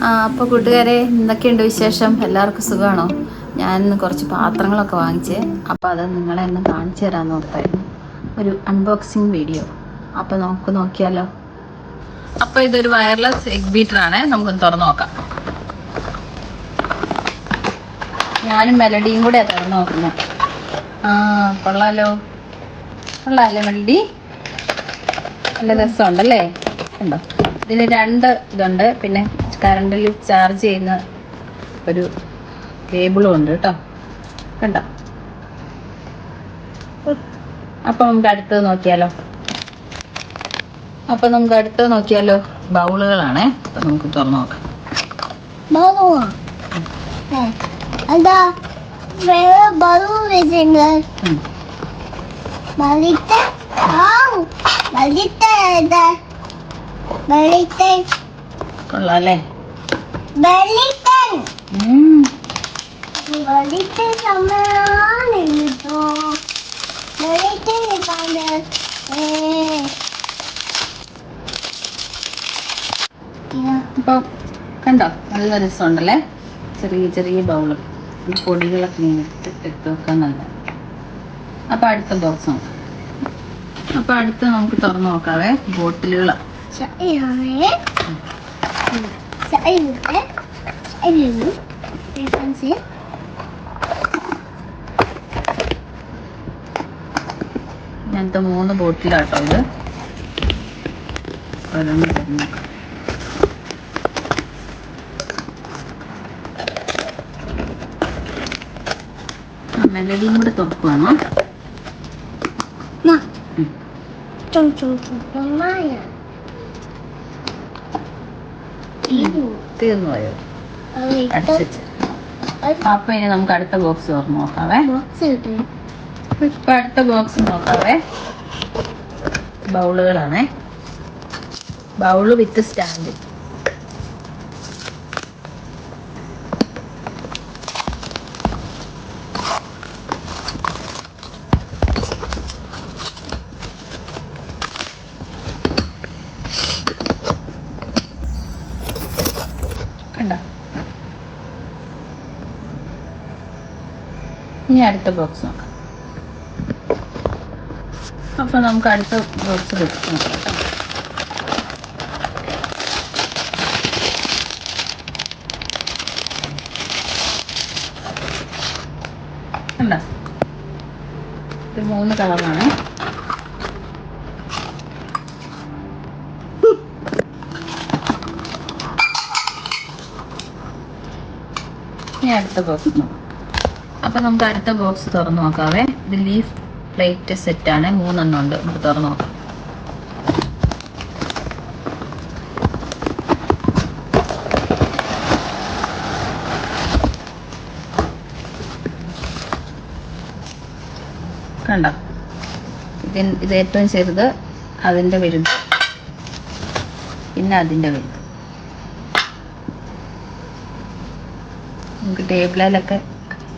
അപ്പോൾ കൂട്ടുകാരെ, എന്തൊക്കെയുണ്ട് വിശേഷം? എല്ലാവർക്കും സുഖമാണോ? ഞാൻ ഇന്ന് കുറച്ച് പാത്രങ്ങളൊക്കെ വാങ്ങിച്ചേ. അപ്പോൾ അത് നിങ്ങളെ ഒന്ന് കാണിച്ചു തരാമെന്ന് ഓർത്തായിരുന്നു, ഒരു അൺബോക്സിങ് വീഡിയോ. അപ്പോൾ നമുക്ക് നോക്കിയാലോ. അപ്പോൾ ഇതൊരു വയർലെസ് എഗ് ബീറ്ററാണ്. നമുക്കൊന്ന് തുറന്ന് നോക്കാം. ഞാനും മെലഡിയും കൂടെ തുറന്ന് നോക്കുന്നത്. കൊള്ളാലോ മെലഡി, നല്ല രസമുണ്ടല്ലേ? ഉണ്ടോ? ഇതിന് 2 ഇതുണ്ട്. പിന്നെ കറണ്ടിൽ ചാർജ് ചെയ്യുന്ന ഒരു കേബിളും ഉണ്ട് കേട്ടോ. കണ്ടോ? അപ്പോൾ നമുക്ക് അടുത്തത് നോക്കിയാലോ. ബൗളുകളാണേ. അപ്പം നമുക്ക് തുറന്നു നോക്കാം. കൊള്ളാല്ലേ? ഇപ്പം കണ്ടോ, നല്ല രസമുണ്ടല്ലേ? ചെറിയ ബൗള്, ഈ പൊടികളൊക്കെ ഇങ്ങനെ എടുത്ത് വെക്കാൻ നല്ല. അപ്പം അടുത്ത ബോക്സ് നോക്കാം. അപ്പം അടുത്ത് നമുക്ക് തുറന്നു നോക്കാവേ. ബോട്ടിലുകളാണ്. ഇങ്ങനത്തെ 3 ബോട്ടിലാട്ടോ ഇത്. മെലഡിയും കൂടെ തുറക്കുവാണോ? തീർന്നു പോയോ? അപ്പൊ ഇനി നമുക്ക് അടുത്ത ബോക്സ് തുറന്ന് നോക്കാവേ. ഇപ്പൊ അടുത്ത ബോക്സ് നോക്കാവേ. ബൗളുകളാണേ. ബൗള് വിത്ത് സ്റ്റാൻഡ്. കണ്ടോ? ഇനി അടുത്ത ബോക്സ് നോക്കാം. അപ്പൊ നമുക്ക് അടുത്ത ബോക്സ് നോക്കാം. കണ്ടോ? ഇത് 3 കളറാണ്. ഇനി അടുത്ത ബോക്സ് നോക്കാം. അപ്പൊ നമുക്ക് അടുത്ത ബോക്സ് തുറന്നു നോക്കാവേ. ഇത് ലീഫ് പ്ലേറ്റ് സെറ്റാണ്. 3 എണ്ണം ഉണ്ട്. നമുക്ക് തുറന്നു നോക്കാം. കണ്ടോ? ഇത് ഏറ്റവും ചെറുത്, അതിൻ്റെ വലുത്, പിന്നെ അതിൻ്റെ വലുത്. നമുക്ക് ടേബിളിലൊക്കെ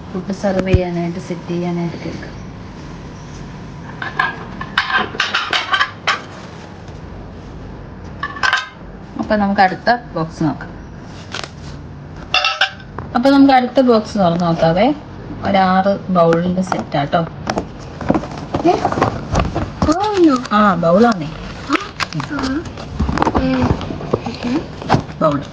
ഫുഡ് സെർവ് ചെയ്യാനായിട്ട്, സെറ്റ് ചെയ്യാനായിട്ട് എടുക്കാം. അപ്പം നമുക്ക് അടുത്ത ബോക്സ് നോക്കാം. അപ്പം നമുക്ക് അടുത്ത ബോക്സ് തുറന്ന് നോക്കാവേ. 6 ബൗളിൻ്റെ സെറ്റാട്ടോ. ബൗളാണേ. ബൗള്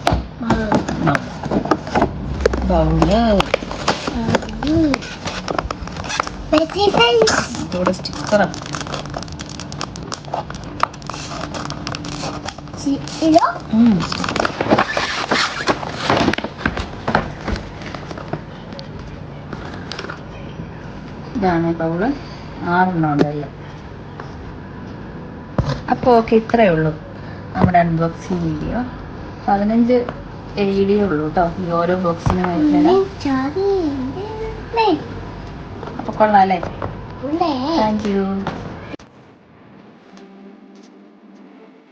അതോടെ സ്റ്റിക്കറാണ്. ഇതാണ് ബൗള്. 6 എണ്ണം ഉണ്ടല്ലോ. അപ്പോൾ ഓക്കെ, ഇത്രയേ ഉള്ളൂ നമ്മുടെ അൺബോക്സിങ് വീഡിയോ. 15 വീഡിയോ ഉള്ളൂ കേട്ടോ ഈ ഓരോ ബോക്സിനും ആയിട്ട്. അപ്പോൾ കൊള്ളാം അല്ലേ? Thank you.